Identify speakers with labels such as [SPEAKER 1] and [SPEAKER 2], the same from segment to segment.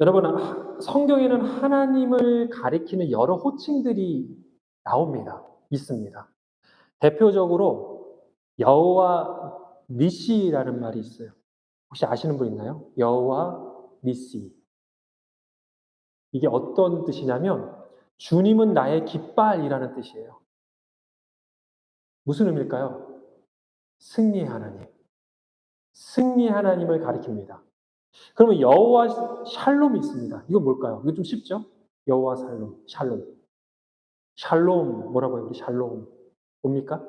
[SPEAKER 1] 여러분, 성경에는 하나님을 가리키는 여러 호칭들이 나옵니다. 있습니다. 대표적으로 여호와 니시라는 말이 있어요. 혹시 아시는 분 있나요? 여호와 니시. 이게 어떤 뜻이냐면 주님은 나의 깃발이라는 뜻이에요. 무슨 의미일까요? 승리의 하나님. 승리의 하나님을 가리킵니다. 그러면 여호와 샬롬이 있습니다. 이건 뭘까요? 이거 좀 쉽죠? 여호와 샬롬. 샬롬 뭐라고 해요? 우리 샬롬 뭡니까?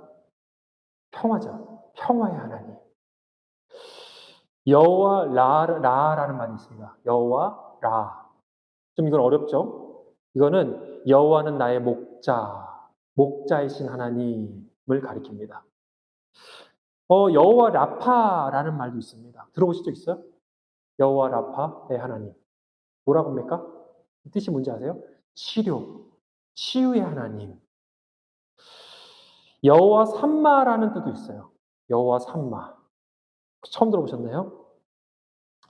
[SPEAKER 1] 평화죠. 평화의 하나님. 여호와 라라는 말이 있습니다. 여호와 라. 좀 이건 어렵죠? 이거는 여호와는 나의 목자이신 하나님을 가리킵니다. 여호와 라파라는 말도 있습니다. 들어보신 적 있어요? 여호와 라파의 하나님. 뭐라고 합니까? 뜻이 뭔지 아세요? 치유의 하나님. 여호와 삼마라는 뜻도 있어요. 여호와 삼마. 처음 들어보셨나요?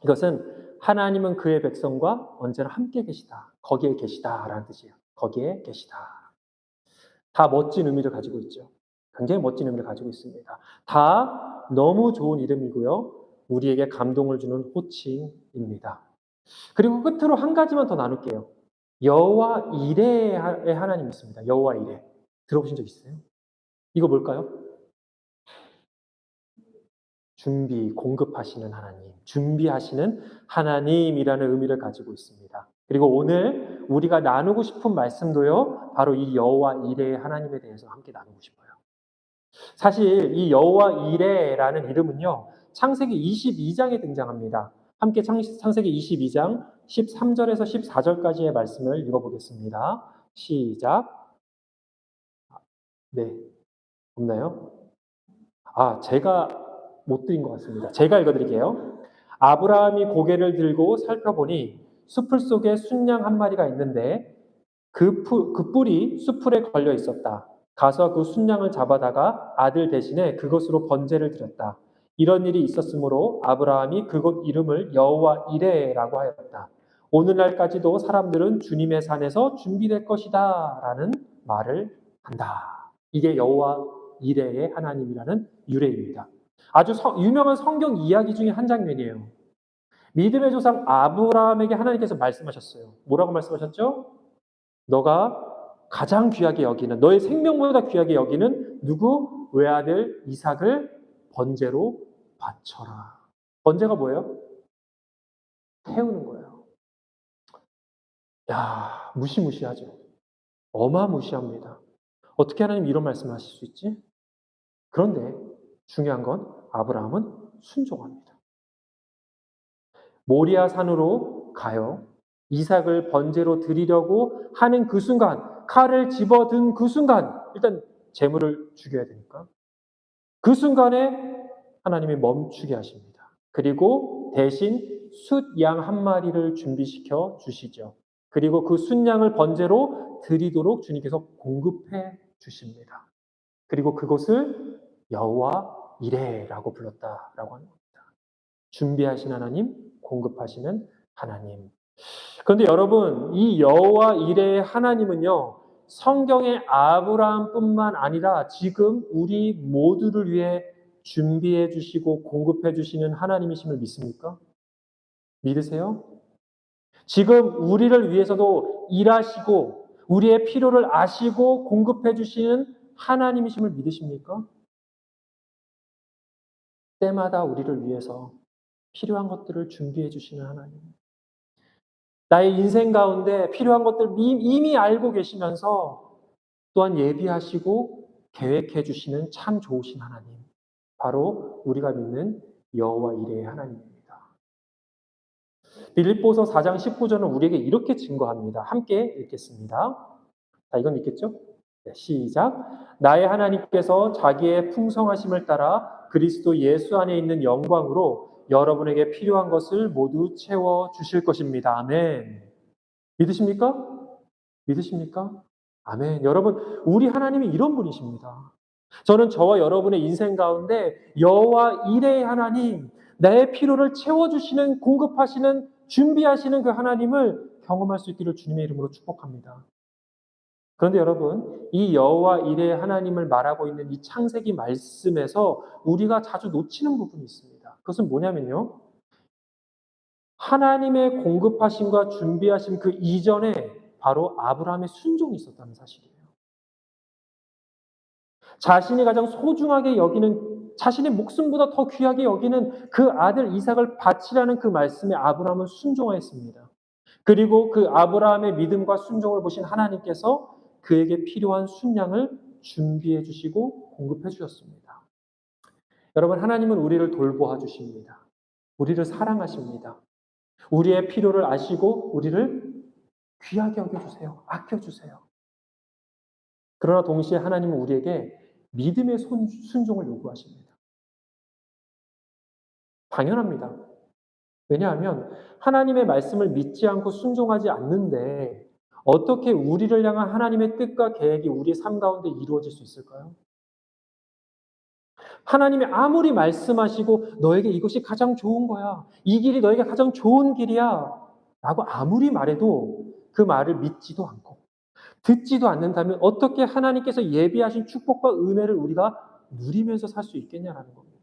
[SPEAKER 1] 이것은 하나님은 그의 백성과 언제나 함께 계시다. 거기에 계시다라는 뜻이에요. 거기에 계시다. 다 멋진 의미를 가지고 있죠. 굉장히 멋진 의미를 가지고 있습니다. 다 너무 좋은 이름이고요. 우리에게 감동을 주는 호칭입니다. 그리고 끝으로 한 가지만 더 나눌게요. 여호와 이레의 하나님이 있습니다. 여호와 이레. 들어보신 적 있어요? 이거 뭘까요? 공급하시는 하나님, 준비하시는 하나님이라는 의미를 가지고 있습니다. 그리고 오늘 우리가 나누고 싶은 말씀도요, 바로 이 여호와 이레의 하나님에 대해서 함께 나누고 싶어요. 사실 이 여호와 이레라는 이름은요, 창세기 22장에 등장합니다. 함께 창세기 22장 13절에서 14절까지의 말씀을 읽어보겠습니다. 시작. 네, 없나요? 제가 못 드린 것 같습니다. 제가 읽어드릴게요. 아브라함이 고개를 들고 살펴보니 수풀 속에 순양 한 마리가 있는데 그 뿔이 수풀에 걸려 있었다. 가서 그 순양을 잡아다가 아들 대신에 그것으로 번제를 드렸다. 이런 일이 있었으므로 아브라함이 그곳 이름을 여호와 이레라고 하였다. 오늘날까지도 사람들은 주님의 산에서 준비될 것이다 라는 말을 한다. 이게 여호와 이레의 하나님이라는 유래입니다. 아주 유명한 성경 이야기 중에 한 장면이에요. 믿음의 조상 아브라함에게 하나님께서 말씀하셨어요. 뭐라고 말씀하셨죠? 너가 가장 귀하게 여기는, 너의 생명보다 귀하게 여기는 누구? 외아들 이삭을 번제로 바쳐라. 번제가 뭐예요? 태우는 거예요. 야, 무시무시하죠. 어마무시합니다. 어떻게 하나님 이런 말씀을 하실 수 있지? 그런데 중요한 건 아브라함은 순종합니다. 모리아 산으로 가요. 이삭을 번제로 드리려고 하는 그 순간, 칼을 집어든 그 순간, 일단 제물을 죽여야 되니까. 그 순간에 하나님이 멈추게 하십니다. 그리고 대신 숫양 한 마리를 준비시켜 주시죠. 그리고 그 숫양을 번제로 드리도록 주님께서 공급해 주십니다. 그리고 그것을 여호와 이레라고 불렀다라고 하는 겁니다. 준비하신 하나님, 공급하시는 하나님. 그런데 여러분, 이 여호와 이레의 하나님은요, 성경의 아브라함뿐만 아니라 지금 우리 모두를 위해 준비해 주시고 공급해 주시는 하나님이심을 믿습니까? 믿으세요? 지금 우리를 위해서도 일하시고 우리의 필요를 아시고 공급해 주시는 하나님이심을 믿으십니까? 때마다 우리를 위해서 필요한 것들을 준비해 주시는 하나님. 나의 인생 가운데 필요한 것들 이미 알고 계시면서 또한 예비하시고 계획해 주시는 참 좋으신 하나님. 바로 우리가 믿는 여호와 이레의 하나님입니다. 빌립보서 4장 19절은 우리에게 이렇게 증거합니다. 함께 읽겠습니다. 이건 있겠죠? 네, 시작. 나의 하나님께서 자기의 풍성하심을 따라 그리스도 예수 안에 있는 영광으로 여러분에게 필요한 것을 모두 채워 주실 것입니다. 아멘. 믿으십니까? 믿으십니까? 아멘. 여러분, 우리 하나님이 이런 분이십니다. 저는 저와 여러분의 인생 가운데 여호와 이레의 하나님, 내 필요를 채워주시는, 공급하시는 준비하시는 그 하나님을 경험할 수 있기를 주님의 이름으로 축복합니다. 그런데 여러분, 이 여호와 이레 하나님을 말하고 있는 이 창세기 말씀에서 우리가 자주 놓치는 부분이 있습니다. 그것은 뭐냐면요. 하나님의 공급하심과 준비하심 그 이전에 바로 아브라함의 순종이 있었다는 사실이에요. 자신이 가장 소중하게 여기는, 자신의 목숨보다 더 귀하게 여기는 그 아들 이삭을 바치라는 그 말씀에 아브라함은 순종하였습니다. 그리고 그 아브라함의 믿음과 순종을 보신 하나님께서 그에게 필요한 순양을 준비해 주시고 공급해 주셨습니다. 여러분, 하나님은 우리를 돌보아 주십니다. 우리를 사랑하십니다. 우리의 필요를 아시고 우리를 귀하게 여겨주세요. 아껴주세요. 그러나 동시에 하나님은 우리에게 믿음의 순종을 요구하십니다. 당연합니다. 왜냐하면 하나님의 말씀을 믿지 않고 순종하지 않는데 어떻게 우리를 향한 하나님의 뜻과 계획이 우리의 삶 가운데 이루어질 수 있을까요? 하나님이 아무리 말씀하시고 너에게 이것이 가장 좋은 거야. 이 길이 너에게 가장 좋은 길이야. 라고 아무리 말해도 그 말을 믿지도 않고 듣지도 않는다면 어떻게 하나님께서 예비하신 축복과 은혜를 우리가 누리면서 살 수 있겠냐라는 겁니다.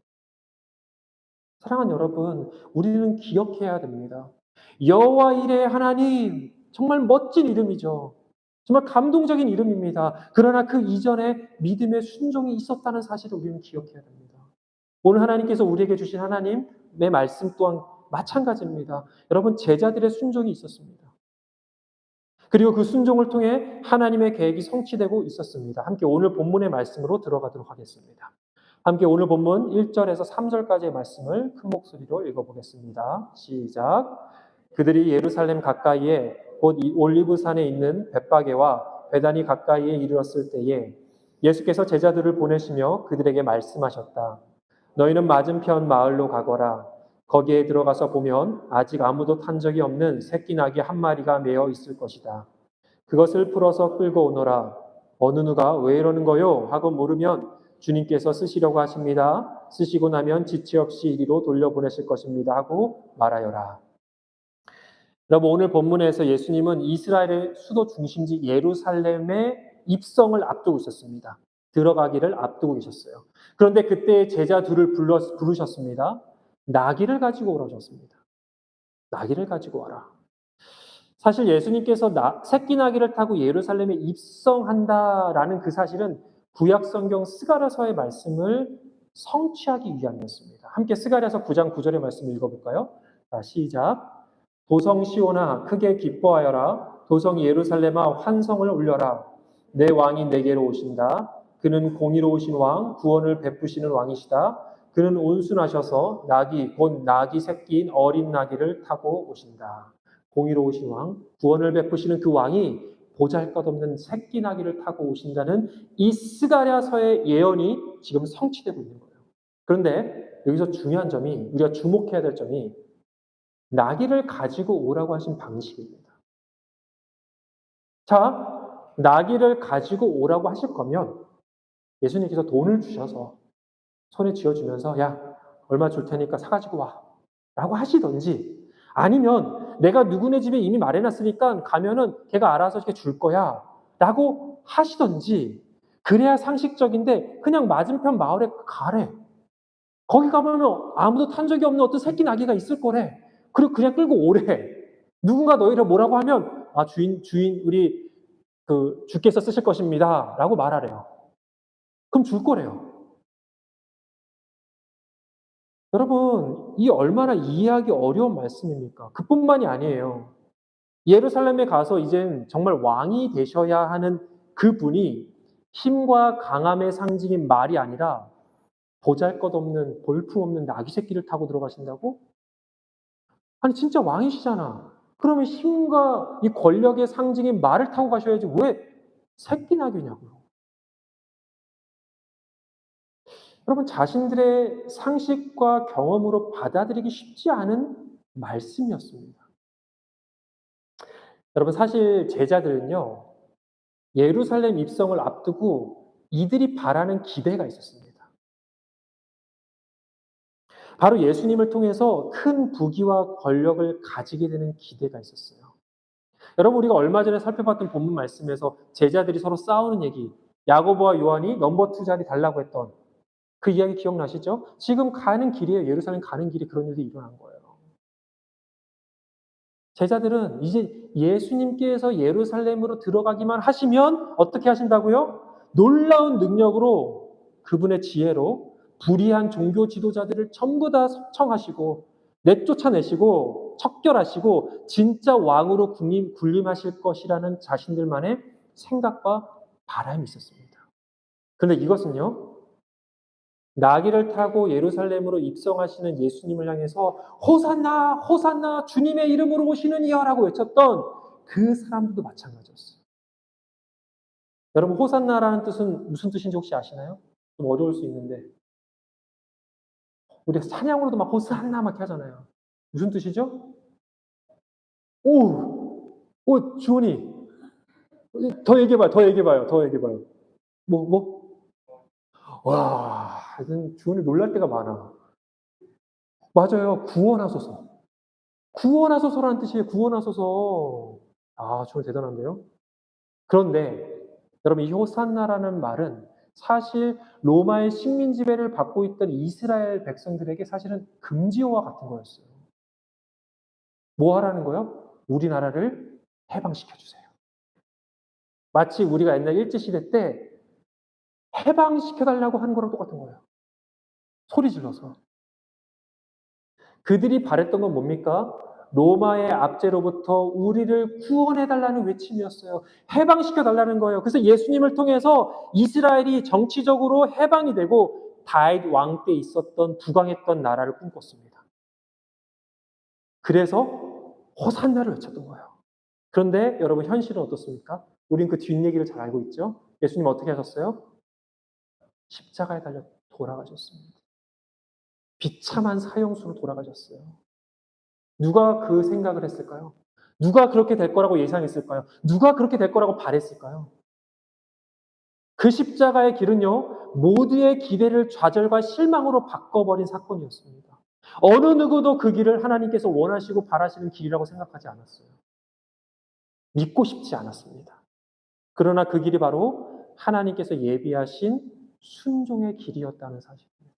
[SPEAKER 1] 사랑하는 여러분, 우리는 기억해야 됩니다. 여호와 이레의 하나님, 정말 멋진 이름이죠. 정말 감동적인 이름입니다. 그러나 그 이전에 믿음의 순종이 있었다는 사실을 우리는 기억해야 됩니다. 오늘 하나님께서 우리에게 주신 하나님의 말씀 또한 마찬가지입니다. 여러분, 제자들의 순종이 있었습니다. 그리고 그 순종을 통해 하나님의 계획이 성취되고 있었습니다. 함께 오늘 본문의 말씀으로 들어가도록 하겠습니다. 함께 오늘 본문 1절에서 3절까지의 말씀을 큰 목소리로 읽어보겠습니다. 시작. 그들이 예루살렘 가까이에 곧 올리브산에 있는 벳바게와 베다니 가까이에 이르렀을 때에 예수께서 제자들을 보내시며 그들에게 말씀하셨다. 너희는 맞은편 마을로 가거라. 거기에 들어가서 보면 아직 아무도 탄 적이 없는 새끼 나귀 한 마리가 매어 있을 것이다. 그것을 풀어서 끌고 오너라. 어느 누가 왜 이러는 거요? 하고 물으면 주님께서 쓰시려고 하십니다. 쓰시고 나면 지체 없이 이리로 돌려보내실 것입니다. 하고 말하여라. 여러분, 오늘 본문에서 예수님은 이스라엘의 수도 중심지 예루살렘의 입성을 앞두고 있었습니다. 들어가기를 앞두고 계셨어요. 그런데 그때 제자 둘을 부르셨습니다. 나귀를 가지고 오라고 하셨습니다. 나귀를 가지고 와라. 사실 예수님께서 새끼 나귀를 타고 예루살렘에 입성한다라는 그 사실은 구약 성경 스가랴서의 말씀을 성취하기 위함이었습니다. 함께 스가랴서 9장 9절의 말씀 읽어볼까요? 자, 시작. 도성 시온아 크게 기뻐하여라. 도성 예루살렘아 환성을 울려라. 내 왕이 내게로 오신다. 그는 공의로우신 왕, 구원을 베푸시는 왕이시다. 그는 온순하셔서 나귀, 곧 나귀 새끼인 어린 나귀를 타고 오신다. 공의로우신 왕, 구원을 베푸시는 그 왕이 보잘것없는 새끼 나귀를 타고 오신다는 이 스가랴서의 예언이 지금 성취되고 있는 거예요. 그런데 여기서 중요한 점이, 우리가 주목해야 될 점이 나귀를 가지고 오라고 하신 방식입니다. 자, 나귀를 가지고 오라고 하실 거면 예수님께서 돈을 주셔서 손에 쥐어주면서 야, 얼마 줄 테니까 사가지고 와 라고 하시던지 아니면 내가 누구네 집에 이미 마련했으니까 가면은 걔가 알아서 이렇게 줄 거야 라고 하시던지 그래야 상식적인데 그냥 맞은편 마을에 가래. 거기 가면 아무도 탄 적이 없는 어떤 새끼 나귀가 있을 거래. 그리고 그냥 끌고 오래. 누군가 너희를 뭐라고 하면 아 주인 우리 그 주께서 쓰실 것입니다 라고 말하래요. 그럼 줄 거래요. 여러분, 이 얼마나 이해하기 어려운 말씀입니까? 그뿐만이 아니에요. 예루살렘에 가서 이젠 정말 왕이 되셔야 하는 그분이 힘과 강함의 상징인 말이 아니라 보잘것없는 볼품없는 나귀 새끼를 타고 들어가신다고? 아니 진짜 왕이시잖아. 그러면 힘과 이 권력의 상징인 말을 타고 가셔야지 왜 새끼 나귀냐고요. 여러분, 자신들의 상식과 경험으로 받아들이기 쉽지 않은 말씀이었습니다. 여러분, 사실 제자들은요, 예루살렘 입성을 앞두고 이들이 바라는 기대가 있었습니다. 바로 예수님을 통해서 큰 부귀와 권력을 가지게 되는 기대가 있었어요. 여러분, 우리가 얼마 전에 살펴봤던 본문 말씀에서 제자들이 서로 싸우는 얘기, 야고보와 요한이 넘버 2 자리 달라고 했던 그 이야기 기억나시죠? 지금 가는 길이에요. 예루살렘 가는 길이 그런 일이 일어난 거예요. 제자들은 이제 예수님께서 예루살렘으로 들어가기만 하시면 어떻게 하신다고요? 놀라운 능력으로 그분의 지혜로 불의한 종교 지도자들을 전부 다 석청하시고 내쫓아내시고 척결하시고 진짜 왕으로 군림하실 것이라는 자신들만의 생각과 바람이 있었습니다. 그런데 이것은요, 나귀를 타고 예루살렘으로 입성하시는 예수님을 향해서 호산나 호산나 주님의 이름으로 오시는 이여라고 외쳤던 그 사람들도 마찬가지였어요. 여러분, 호산나라는 뜻은 무슨 뜻인지 혹시 아시나요? 좀 어려울 수 있는데 우리가 찬양으로도 막 호산나 막 하잖아요. 무슨 뜻이죠? 주원이 더 얘기해봐요. 더 얘기해봐요. 뭐? 와, 주원이 놀랄 때가 많아. 맞아요. 구원하소서. 구원하소서라는 뜻이에요. 구원하소서. 정말 대단한데요. 그런데 여러분, 이 호산나라는 말은 사실 로마의 식민 지배를 받고 있던 이스라엘 백성들에게 사실은 금지어와 같은 거였어요. 뭐 하라는 거요? 우리나라를 해방시켜 주세요. 마치 우리가 옛날 일제시대 때 해방시켜 달라고 하는 거랑 똑같은 거예요. 소리 질러서. 그들이 바랬던 건 뭡니까? 로마의 압제로부터 우리를 구원해달라는 외침이었어요. 해방시켜달라는 거예요. 그래서 예수님을 통해서 이스라엘이 정치적으로 해방이 되고 다윗 왕 때 있었던 부강했던 나라를 꿈꿨습니다. 그래서 호산나를 외쳤던 거예요. 그런데 여러분, 현실은 어떻습니까? 우린 그 뒷얘기를 잘 알고 있죠? 예수님 어떻게 하셨어요? 십자가에 달려 돌아가셨습니다. 비참한 사형수로 돌아가셨어요. 누가 그 생각을 했을까요? 누가 그렇게 될 거라고 예상했을까요? 누가 그렇게 될 거라고 바랬을까요? 그 십자가의 길은요, 모두의 기대를 좌절과 실망으로 바꿔버린 사건이었습니다. 어느 누구도 그 길을 하나님께서 원하시고 바라시는 길이라고 생각하지 않았어요. 믿고 싶지 않았습니다. 그러나 그 길이 바로 하나님께서 예비하신 순종의 길이었다는 사실입니다.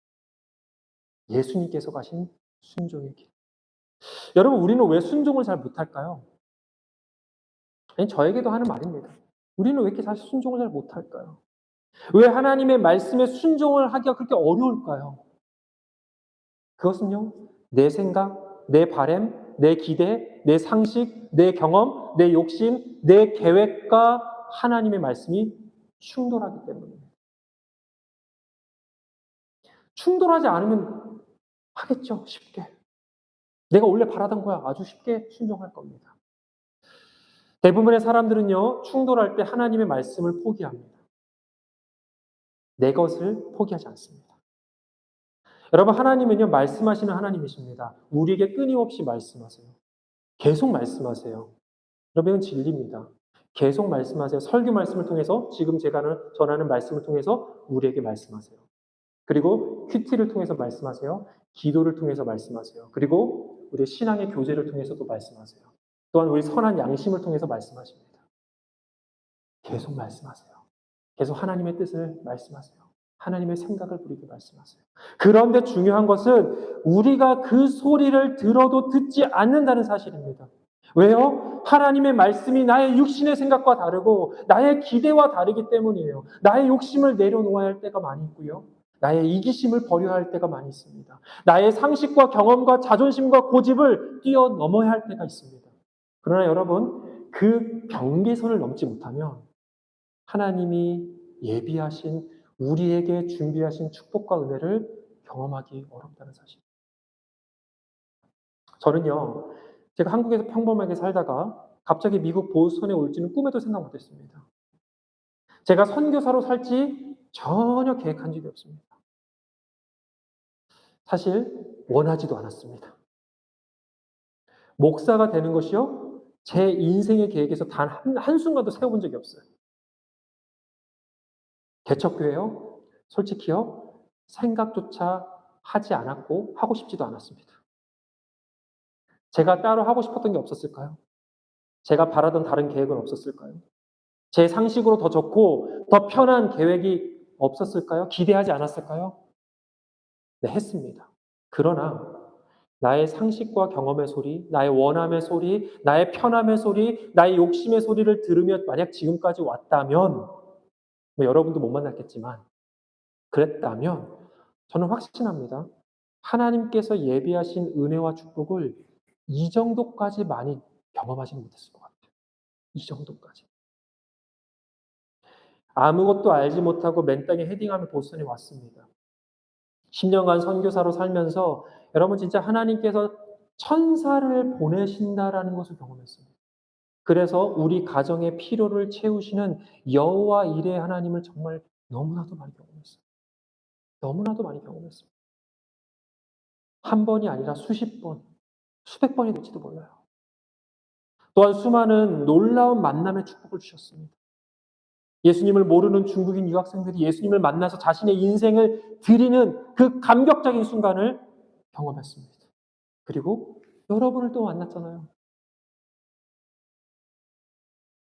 [SPEAKER 1] 예수님께서 가신 순종의 길. 여러분, 우리는 왜 순종을 잘 못할까요? 저에게도 하는 말입니다. 우리는 왜 이렇게 사실 순종을 잘 못할까요? 왜 하나님의 말씀에 순종을 하기가 그렇게 어려울까요? 그것은요, 내 생각, 내 바램, 내 기대, 내 상식, 내 경험, 내 욕심, 내 계획과 하나님의 말씀이 충돌하기 때문입니다. 충돌하지 않으면 하겠죠, 쉽게. 내가 원래 바라던 거야. 아주 쉽게 순종할 겁니다. 대부분의 사람들은요, 충돌할 때 하나님의 말씀을 포기합니다. 내 것을 포기하지 않습니다. 여러분, 하나님은요, 말씀하시는 하나님이십니다. 우리에게 끊임없이 말씀하세요. 계속 말씀하세요. 여러분, 이건 진리입니다. 계속 말씀하세요. 설교 말씀을 통해서, 지금 제가 전하는 말씀을 통해서 우리에게 말씀하세요. 그리고 큐티를 통해서 말씀하세요. 기도를 통해서 말씀하세요. 그리고 우리 신앙의 교제를 통해서도 말씀하세요. 또한 우리 선한 양심을 통해서 말씀하십니다. 계속 말씀하세요. 계속 하나님의 뜻을 말씀하세요. 하나님의 생각을 부리게 말씀하세요. 그런데 중요한 것은 우리가 그 소리를 들어도 듣지 않는다는 사실입니다. 왜요? 하나님의 말씀이 나의 육신의 생각과 다르고 나의 기대와 다르기 때문이에요. 나의 욕심을 내려놓아야 할 때가 많이 있고요. 나의 이기심을 버려야 할 때가 많이 있습니다. 나의 상식과 경험과 자존심과 고집을 뛰어넘어야 할 때가 있습니다. 그러나 여러분, 그 경계선을 넘지 못하면 하나님이 예비하신 우리에게 준비하신 축복과 은혜를 경험하기 어렵다는 사실. 저는요, 제가 한국에서 평범하게 살다가 갑자기 미국 보스턴에 올지는 꿈에도 생각 못했습니다. 제가 선교사로 살지 전혀 계획한 적이 없습니다. 사실 원하지도 않았습니다. 목사가 되는 것이요, 제 인생의 계획에서 단 한순간도 세워본 적이 없어요. 개척교회요, 솔직히요, 생각조차 하지 않았고 하고 싶지도 않았습니다. 제가 따로 하고 싶었던 게 없었을까요? 제가 바라던 다른 계획은 없었을까요? 제 상식으로 더 좋고 더 편한 계획이 없었을까요? 기대하지 않았을까요? 네, 했습니다. 그러나 나의 상식과 경험의 소리, 나의 원함의 소리, 나의 편함의 소리, 나의 욕심의 소리를 들으며 만약 지금까지 왔다면, 뭐 여러분도 못 만났겠지만 그랬다면 저는 확신합니다. 하나님께서 예비하신 은혜와 축복을 이 정도까지 많이 경험하지는 못했을 것 같아요. 이 정도까지. 아무것도 알지 못하고 맨 땅에 헤딩하며 보스턴에 왔습니다. 10년간 선교사로 살면서 여러분 진짜 하나님께서 천사를 보내신다라는 것을 경험했습니다. 그래서 우리 가정의 필요를 채우시는 여호와 일의 하나님을 정말 너무나도 많이 경험했어요. 너무나도 많이 경험했습니다. 한 번이 아니라 수십 번, 수백 번이 될지도 몰라요. 또한 수많은 놀라운 만남의 축복을 주셨습니다. 예수님을 모르는 중국인 유학생들이 예수님을 만나서 자신의 인생을 드리는 그 감격적인 순간을 경험했습니다. 그리고 여러분을 또 만났잖아요.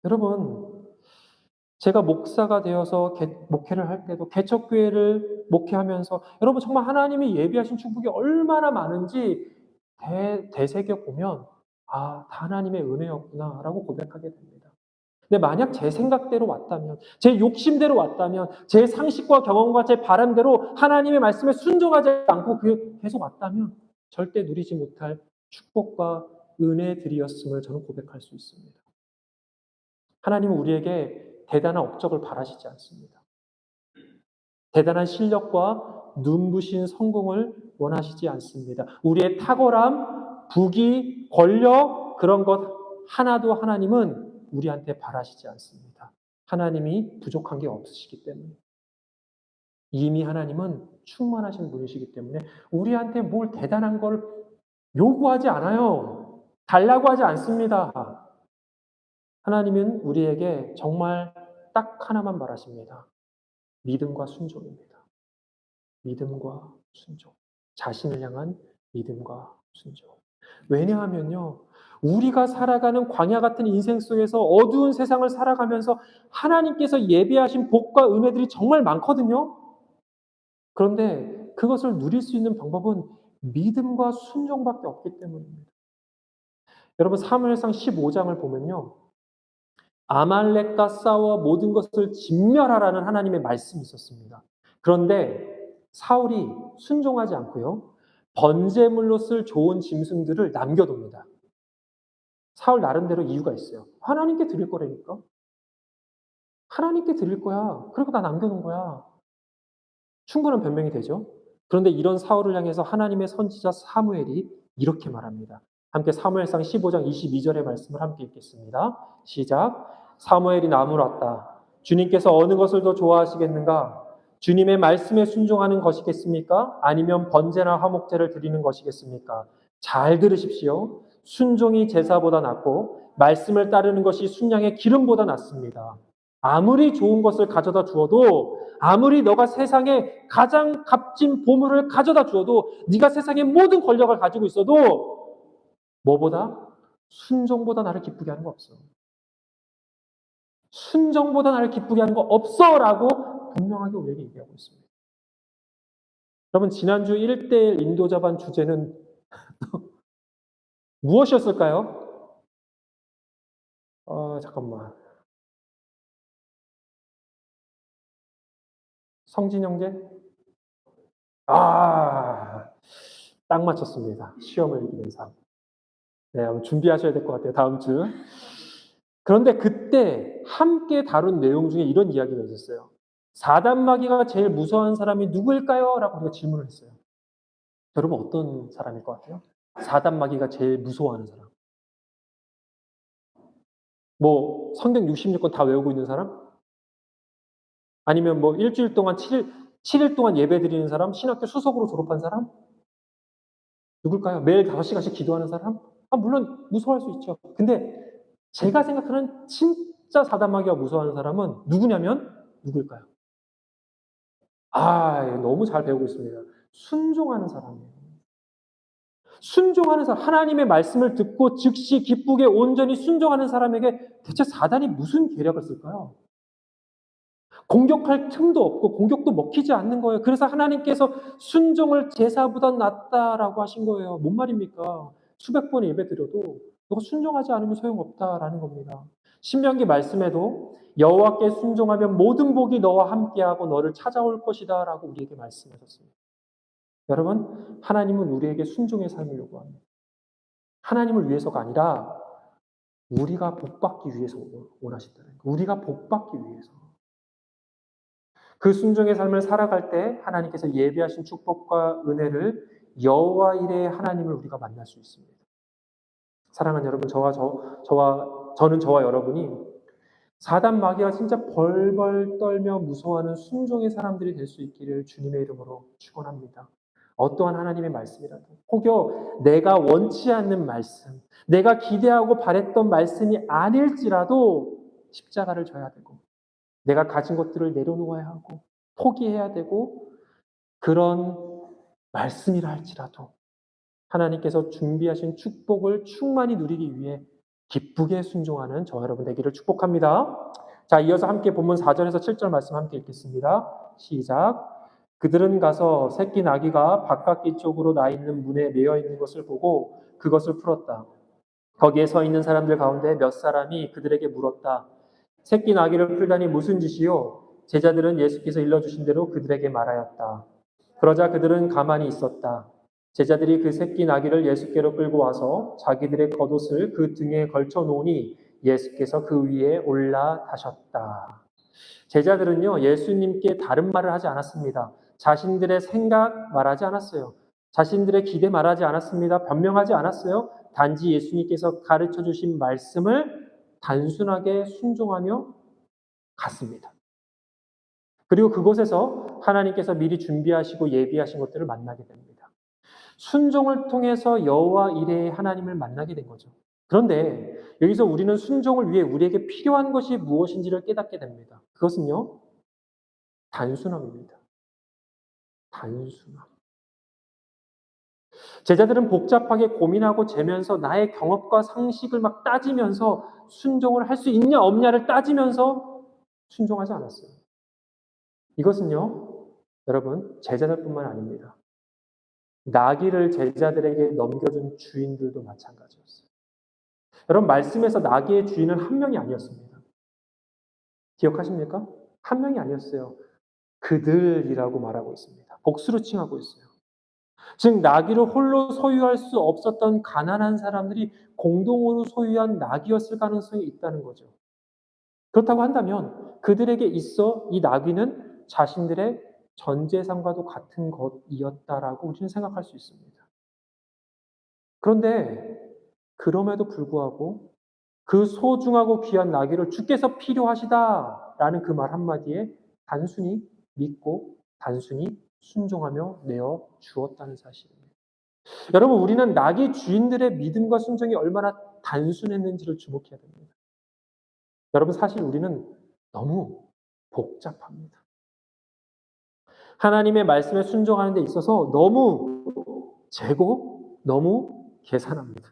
[SPEAKER 1] 여러분, 제가 목사가 되어서 목회를 할 때도 개척교회를 목회하면서 여러분 정말 하나님이 예비하신 축복이 얼마나 많은지 되새겨보면 아, 다 하나님의 은혜였구나라고 고백하게 됩니다. 근데 만약 제 생각대로 왔다면, 제 욕심대로 왔다면, 제 상식과 경험과 제 바람대로 하나님의 말씀에 순종하지 않고 계속 왔다면 절대 누리지 못할 축복과 은혜들이었음을 저는 고백할 수 있습니다. 하나님은 우리에게 대단한 업적을 바라시지 않습니다. 대단한 실력과 눈부신 성공을 원하시지 않습니다. 우리의 탁월함, 부귀, 권력 그런 것 하나도 하나님은 우리한테 바라시지 않습니다. 하나님이 부족한 게 없으시기 때문에. 이미 하나님은 충만하신 분이시기 때문에 우리한테 뭘 대단한 걸 요구하지 않아요. 달라고 하지 않습니다. 하나님은 우리에게 정말 딱 하나만 바라십니다. 믿음과 순종입니다. 믿음과 순종. 자신을 향한 믿음과 순종. 왜냐하면요, 우리가 살아가는 광야 같은 인생 속에서 어두운 세상을 살아가면서 하나님께서 예비하신 복과 은혜들이 정말 많거든요. 그런데 그것을 누릴 수 있는 방법은 믿음과 순종밖에 없기 때문입니다. 여러분 사무엘상 15장을 보면요. 아말렉과 싸워 모든 것을 진멸하라는 하나님의 말씀이 있었습니다. 그런데 사울이 순종하지 않고요. 번제물로 쓸 좋은 짐승들을 남겨둡니다. 사울 나름대로 이유가 있어요. 하나님께 드릴 거라니까. 하나님께 드릴 거야. 그리고 나 남겨놓은 거야. 충분한 변명이 되죠. 그런데 이런 사울을 향해서 하나님의 선지자 사무엘이 이렇게 말합니다. 함께 사무엘상 15장 22절의 말씀을 함께 읽겠습니다. 시작. 사무엘이 나무랐다. 주님께서 어느 것을 더 좋아하시겠는가? 주님의 말씀에 순종하는 것이겠습니까? 아니면 번제나 화목제를 드리는 것이겠습니까? 잘 들으십시오. 순종이 제사보다 낫고 말씀을 따르는 것이 순양의 기름보다 낫습니다. 아무리 좋은 것을 가져다 주어도 아무리 너가 세상에 가장 값진 보물을 가져다 주어도 네가 세상의 모든 권력을 가지고 있어도 뭐보다? 순종보다 나를 기쁘게 하는 거 없어. 순종보다 나를 기쁘게 하는 거 없어라고 분명하게 우리에게 얘기하고 있습니다. 여러분 지난주 1대1 인도자반 주제는 무엇이었을까요? 잠깐만. 성진 형제? 딱 맞췄습니다. 시험을 이기는 삶. 네, 준비하셔야 될 것 같아요. 다음 주. 그런데 그때 함께 다룬 내용 중에 이런 이야기가 있었어요. 사단마귀가 제일 무서워하는 사람이 누구일까요? 라고 우리가 질문을 했어요. 여러분 어떤 사람일 것 같아요? 사단마귀가 제일 무서워하는 사람. 뭐 성경 66권 다 외우고 있는 사람? 아니면 뭐 일주일 동안 7일 동안 예배 드리는 사람? 신학교 수석으로 졸업한 사람? 누굴까요? 매일 5시간씩 기도하는 사람? 물론 무서워할 수 있죠. 근데 제가 생각하는 진짜 사단마귀가 무서워하는 사람은 누구냐면 누굴까요? 너무 잘 배우고 있습니다. 순종하는 사람이에요. 순종하는 사람, 하나님의 말씀을 듣고 즉시 기쁘게 온전히 순종하는 사람에게 대체 사단이 무슨 계략을 쓸까요? 공격할 틈도 없고 공격도 먹히지 않는 거예요. 그래서 하나님께서 순종을 제사보다 낫다라고 하신 거예요. 뭔 말입니까? 수백 번 예배드려도 너가 순종하지 않으면 소용없다라는 겁니다. 신명기 말씀에도 여호와께 순종하면 모든 복이 너와 함께하고 너를 찾아올 것이다라고 우리에게 말씀하셨습니다. 여러분, 하나님은 우리에게 순종의 삶을 요구합니다. 하나님을 위해서가 아니라 우리가 복받기 위해서 원하신다는 거예요. 우리가 복받기 위해서. 그 순종의 삶을 살아갈 때 하나님께서 예비하신 축복과 은혜를 여호와 이레의 하나님을 우리가 만날 수 있습니다. 사랑하는 여러분, 저는 저와 여러분이 사단 마귀가 진짜 벌벌 떨며 무서워하는 순종의 사람들이 될 수 있기를 주님의 이름으로 축원합니다. 어떠한 하나님의 말씀이라도, 혹여 내가 원치 않는 말씀, 내가 기대하고 바랬던 말씀이 아닐지라도 십자가를 져야 되고, 내가 가진 것들을 내려놓아야 하고, 포기해야 되고, 그런 말씀이라 할지라도 하나님께서 준비하신 축복을 충만히 누리기 위해 기쁘게 순종하는 저와 여러분 되기를 축복합니다. 자, 이어서 함께 본문 4절에서 7절 말씀 함께 읽겠습니다. 시작. 그들은 가서 새끼 나귀가 바깥길 쪽으로 나 있는 문에 매여 있는 것을 보고 그것을 풀었다. 거기에 서 있는 사람들 가운데 몇 사람이 그들에게 물었다. 새끼 나귀를 풀다니 무슨 짓이요? 제자들은 예수께서 일러주신 대로 그들에게 말하였다. 그러자 그들은 가만히 있었다. 제자들이 그 새끼 나귀를 예수께로 끌고 와서 자기들의 겉옷을 그 등에 걸쳐 놓으니 예수께서 그 위에 올라타셨다. 제자들은요, 예수님께 다른 말을 하지 않았습니다. 자신들의 생각 말하지 않았어요. 자신들의 기대 말하지 않았습니다. 변명하지 않았어요. 단지 예수님께서 가르쳐 주신 말씀을 단순하게 순종하며 갔습니다. 그리고 그곳에서 하나님께서 미리 준비하시고 예비하신 것들을 만나게 됩니다. 순종을 통해서 여호와 이레의 하나님을 만나게 된 거죠. 그런데 여기서 우리는 순종을 위해 우리에게 필요한 것이 무엇인지를 깨닫게 됩니다. 그것은요, 단순함입니다. 단순함. 제자들은 복잡하게 고민하고 재면서 나의 경험과 상식을 막 따지면서 순종을 할 수 있냐 없냐를 따지면서 순종하지 않았어요. 이것은요, 여러분, 제자들뿐만 아닙니다. 나귀를 제자들에게 넘겨준 주인들도 마찬가지였어요. 여러분, 말씀에서 나귀의 주인은 한 명이 아니었습니다. 기억하십니까? 한 명이 아니었어요. 그들이라고 말하고 있습니다. 복수로 칭하고 있어요. 즉 나귀를 홀로 소유할 수 없었던 가난한 사람들이 공동으로 소유한 나귀였을 가능성이 있다는 거죠. 그렇다고 한다면 그들에게 있어 이 나귀는 자신들의 전 재산과도 같은 것이었다라고 우리는 생각할 수 있습니다. 그런데 그럼에도 불구하고 그 소중하고 귀한 나귀를 주께서 필요하시다라는 그 말 한마디에 단순히 믿고 단순히 순종하며 내어 주었다는 사실입니다. 여러분, 우리는 나귀 주인들의 믿음과 순종이 얼마나 단순했는지를 주목해야 됩니다. 여러분, 사실 우리는 너무 복잡합니다. 하나님의 말씀에 순종하는 데 있어서 너무 재고, 너무 계산합니다.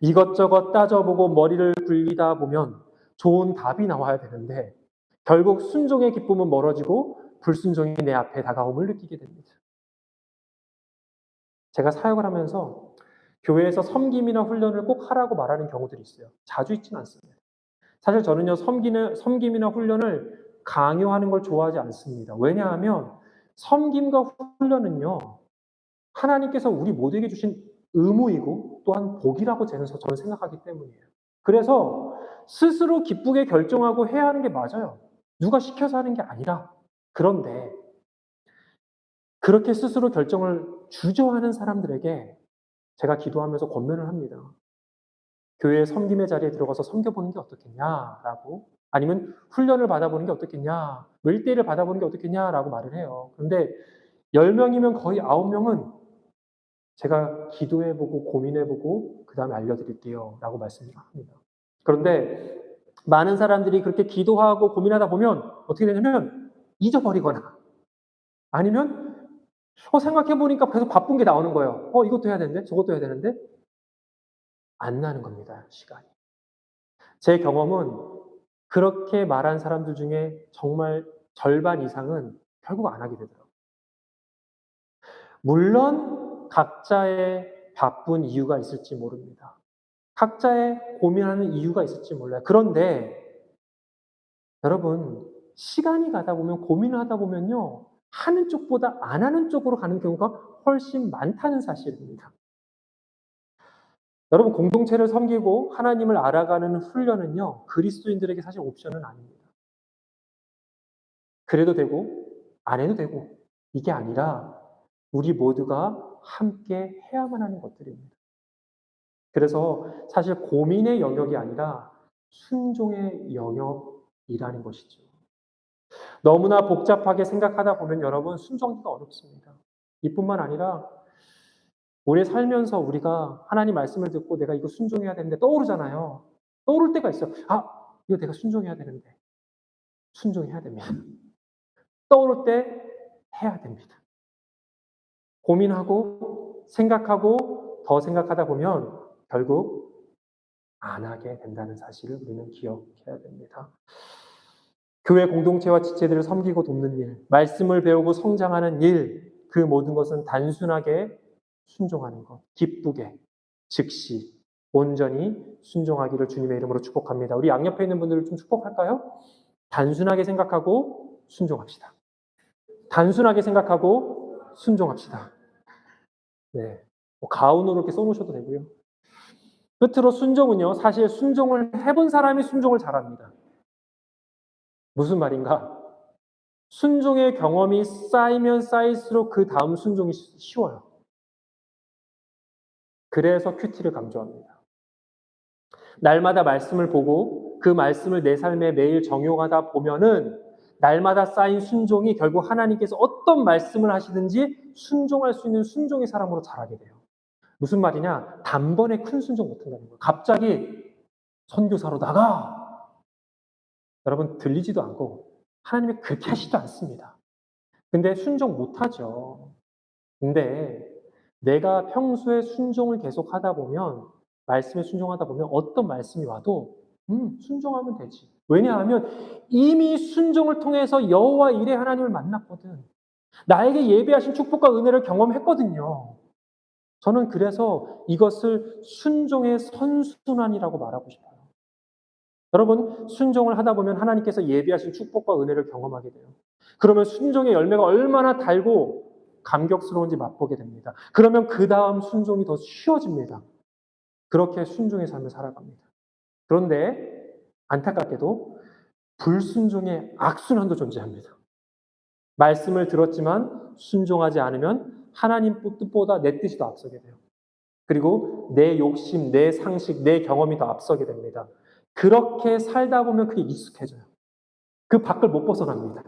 [SPEAKER 1] 이것저것 따져보고 머리를 굴리다 보면 좋은 답이 나와야 되는데 결국 순종의 기쁨은 멀어지고 불순종이 내 앞에 다가옴을 느끼게 됩니다. 제가 사역을 하면서 교회에서 섬김이나 훈련을 꼭 하라고 말하는 경우들이 있어요. 자주 있지는 않습니다. 사실 저는요, 섬김이나 훈련을 강요하는 걸 좋아하지 않습니다. 왜냐하면 섬김과 훈련은요, 하나님께서 우리 모두에게 주신 의무이고 또한 복이라고 저는 생각하기 때문이에요. 그래서 스스로 기쁘게 결정하고 해야 하는 게 맞아요. 누가 시켜서 하는 게 아니라. 그런데 그렇게 스스로 결정을 주저하는 사람들에게 제가 기도하면서 권면을 합니다. 교회 섬김의 자리에 들어가서 섬겨보는 게 어떻겠냐라고, 아니면 훈련을 받아보는 게 어떻겠냐, 1대1을 받아보는 게 어떻겠냐라고 말을 해요. 그런데 10명이면 거의 9명은 제가 기도해보고 고민해보고 그 다음에 알려드릴게요 라고 말씀합니다. 그런데 많은 사람들이 그렇게 기도하고 고민하다 보면 어떻게 되냐면 잊어버리거나 아니면 생각해 보니까 계속 바쁜 게 나오는 거예요. 이것도 해야 되는데 저것도 해야 되는데 안 나는 겁니다, 시간이. 제 경험은 그렇게 말한 사람들 중에 정말 절반 이상은 결국 안 하게 되더라고요. 물론 각자의 바쁜 이유가 있을지 모릅니다. 각자의 고민하는 이유가 있을지 몰라요. 그런데 여러분, 시간이 가다 보면 고민을 하다 보면요. 하는 쪽보다 안 하는 쪽으로 가는 경우가 훨씬 많다는 사실입니다. 여러분, 공동체를 섬기고 하나님을 알아가는 훈련은요. 그리스도인들에게 사실 옵션은 아닙니다. 그래도 되고 안 해도 되고 이게 아니라 우리 모두가 함께 해야만 하는 것들입니다. 그래서 사실 고민의 영역이 아니라 순종의 영역이라는 것이죠. 너무나 복잡하게 생각하다 보면 여러분 순종하기가 어렵습니다. 이뿐만 아니라 오래 살면서 우리가 하나님 말씀을 듣고 내가 이거 순종해야 되는데 떠오르잖아요. 떠오를 때가 있어요. 이거 내가 순종해야 되는데. 순종해야 됩니다. 떠오를 때 해야 됩니다. 고민하고 생각하고 더 생각하다 보면 결국 안 하게 된다는 사실을 우리는 기억해야 됩니다. 교회 공동체와 지체들을 섬기고 돕는 일, 말씀을 배우고 성장하는 일, 그 모든 것은 단순하게 순종하는 것, 기쁘게, 즉시, 온전히 순종하기를 주님의 이름으로 축복합니다. 우리 양옆에 있는 분들을 좀 축복할까요? 단순하게 생각하고 순종합시다. 단순하게 생각하고 순종합시다. 네. 가운으로 이렇게 써놓으셔도 되고요. 끝으로 순종은요, 사실 순종을 해본 사람이 순종을 잘합니다. 무슨 말인가? 순종의 경험이 쌓이면 쌓일수록 그 다음 순종이 쉬워요. 그래서 큐티를 강조합니다. 날마다 말씀을 보고 그 말씀을 내 삶에 매일 적용하다 보면은 날마다 쌓인 순종이 결국 하나님께서 어떤 말씀을 하시든지 순종할 수 있는 순종의 사람으로 자라게 돼요. 무슨 말이냐? 단번에 큰 순종 못한다는 거예요. 갑자기 선교사로 나가! 여러분 들리지도 않고 하나님이 그렇게 하시지도 않습니다. 근데 순종 못하죠. 근데 내가 평소에 순종을 계속하다 보면 말씀에 순종하다 보면 어떤 말씀이 와도 순종하면 되지. 왜냐하면 이미 순종을 통해서 여호와 일의 하나님을 만났거든. 나에게 예비하신 축복과 은혜를 경험했거든요. 저는 그래서 이것을 순종의 선순환이라고 말하고 싶어요. 여러분, 순종을 하다 보면 하나님께서 예비하신 축복과 은혜를 경험하게 돼요. 그러면 순종의 열매가 얼마나 달고 감격스러운지 맛보게 됩니다. 그러면 그 다음 순종이 더 쉬워집니다. 그렇게 순종의 삶을 살아갑니다. 그런데 안타깝게도 불순종의 악순환도 존재합니다. 말씀을 들었지만 순종하지 않으면 하나님 뜻보다 내 뜻이 더 앞서게 돼요. 그리고 내 욕심, 내 상식, 내 경험이 더 앞서게 됩니다. 그렇게 살다 보면 그게 익숙해져요. 그 밖을 못 벗어납니다.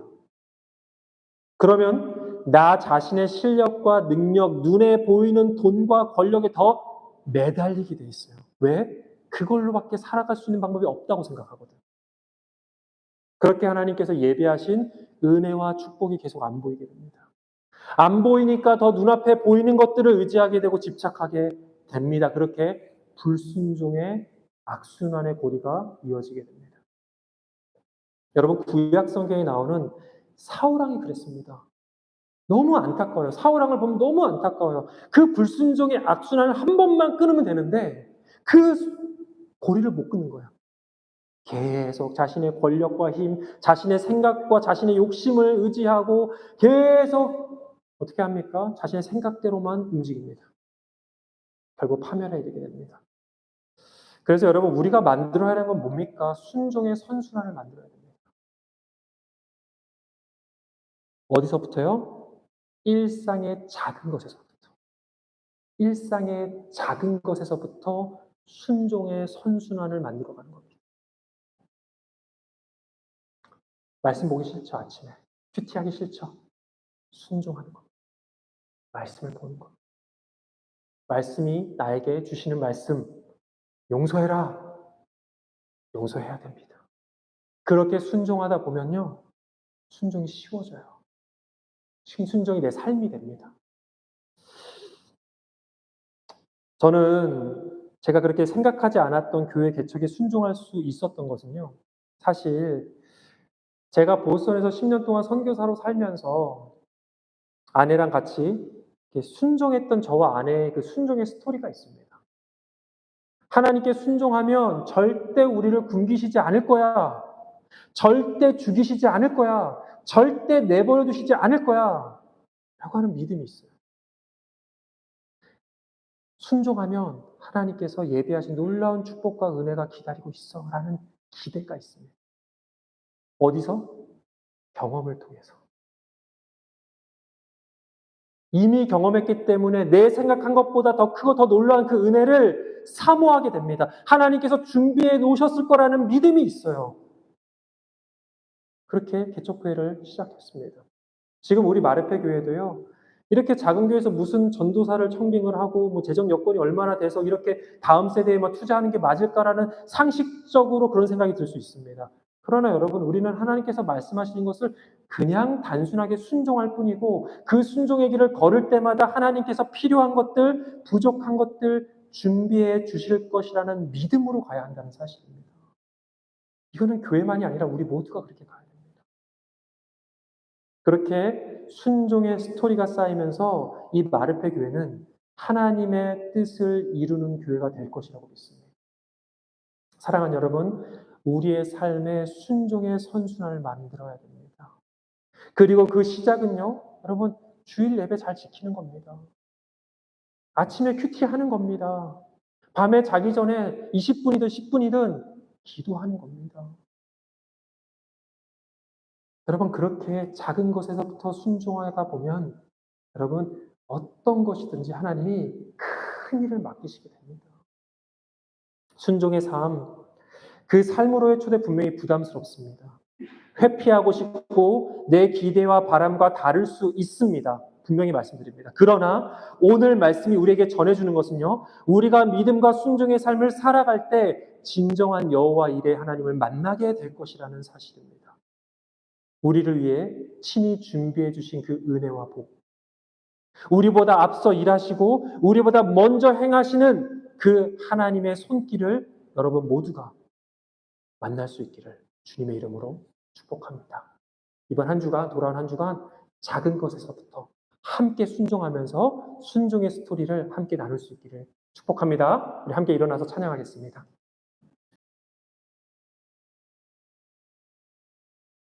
[SPEAKER 1] 그러면 나 자신의 실력과 능력, 눈에 보이는 돈과 권력에 더 매달리게 돼 있어요. 왜? 그걸로밖에 살아갈 수 있는 방법이 없다고 생각하거든. 그렇게 하나님께서 예비하신 은혜와 축복이 계속 안 보이게 됩니다. 안 보이니까 더 눈앞에 보이는 것들을 의지하게 되고 집착하게 됩니다. 그렇게 불순종의 악순환의 고리가 이어지게 됩니다. 여러분, 구약 성경에 나오는 사울왕이 그랬습니다. 너무 안타까워요. 사울왕을 보면 너무 안타까워요. 그 불순종의 악순환을 한 번만 끊으면 되는데 그 고리를 못 끊는 거예요. 계속 자신의 권력과 힘, 자신의 생각과 자신의 욕심을 의지하고 계속 어떻게 합니까? 자신의 생각대로만 움직입니다. 결국 파멸에 이르게 됩니다. 그래서 여러분, 우리가 만들어야 하는 건 뭡니까? 순종의 선순환을 만들어야 됩니다. 어디서부터요? 일상의 작은 것에서부터. 일상의 작은 것에서부터 순종의 선순환을 만들어가는 겁니다. 말씀 보기 싫죠, 아침에. 큐티하기 싫죠? 순종하는 겁니다. 말씀을 보는 겁니다. 말씀이 나에게 주시는 말씀, 용서해라. 용서해야 됩니다. 그렇게 순종하다 보면요, 순종이 쉬워져요. 순종이 내 삶이 됩니다. 저는 제가 그렇게 생각하지 않았던 교회 개척에 순종할 수 있었던 것은요. 사실 제가 보스턴에서 10년 동안 선교사로 살면서 아내랑 같이 이렇게 순종했던 저와 아내의 그 순종의 스토리가 있습니다. 하나님께 순종하면 절대 우리를 굶기시지 않을 거야. 절대 죽이시지 않을 거야. 절대 내버려 두시지 않을 거야. 라고 하는 믿음이 있어요. 순종하면 하나님께서 예비하신 놀라운 축복과 은혜가 기다리고 있어. 라는 기대가 있습니다. 어디서? 경험을 통해서. 이미 경험했기 때문에 내 생각한 것보다 더 크고 더 놀라운 그 은혜를 사모하게 됩니다. 하나님께서 준비해 놓으셨을 거라는 믿음이 있어요. 그렇게 개척교회를 시작했습니다. 지금 우리 마르페 교회도요. 이렇게 작은 교회에서 무슨 전도사를 청빙을 하고 뭐 재정 여건이 얼마나 돼서 이렇게 다음 세대에 투자하는 게 맞을까라는 상식적으로 그런 생각이 들 수 있습니다. 그러나 여러분, 우리는 하나님께서 말씀하시는 것을 그냥 단순하게 순종할 뿐이고 그 순종의 길을 걸을 때마다 하나님께서 필요한 것들, 부족한 것들 준비해 주실 것이라는 믿음으로 가야 한다는 사실입니다. 이거는 교회만이 아니라 우리 모두가 그렇게 가야 됩니다. 그렇게 순종의 스토리가 쌓이면서 이 마르페 교회는 하나님의 뜻을 이루는 교회가 될 것이라고 믿습니다. 사랑하는 여러분, 우리의 삶에 순종의 선순환을 만들어야 됩니다. 그리고 그 시작은요, 여러분, 주일 예배 잘 지키는 겁니다. 아침에 큐티하는 겁니다. 밤에 자기 전에 20분이든 10분이든 기도하는 겁니다. 여러분, 그렇게 작은 것에서부터 순종하다 보면 여러분, 어떤 것이든지 하나님이 큰 일을 맡기시게 됩니다. 순종의 삶, 그 삶으로의 초대 분명히 부담스럽습니다. 회피하고 싶고 내 기대와 바람과 다를 수 있습니다. 분명히 말씀드립니다. 그러나 오늘 말씀이 우리에게 전해주는 것은요, 우리가 믿음과 순종의 삶을 살아갈 때 진정한 여호와 일의 하나님을 만나게 될 것이라는 사실입니다. 우리를 위해 친히 준비해 주신 그 은혜와 복, 우리보다 앞서 일하시고 우리보다 먼저 행하시는 그 하나님의 손길을 여러분 모두가 만날 수 있기를 주님의 이름으로 축복합니다. 이번 한 주간, 돌아온 한 주간 작은 것에서부터 함께 순종하면서 순종의 스토리를 함께 나눌 수 있기를 축복합니다. 우리 함께 일어나서 찬양하겠습니다.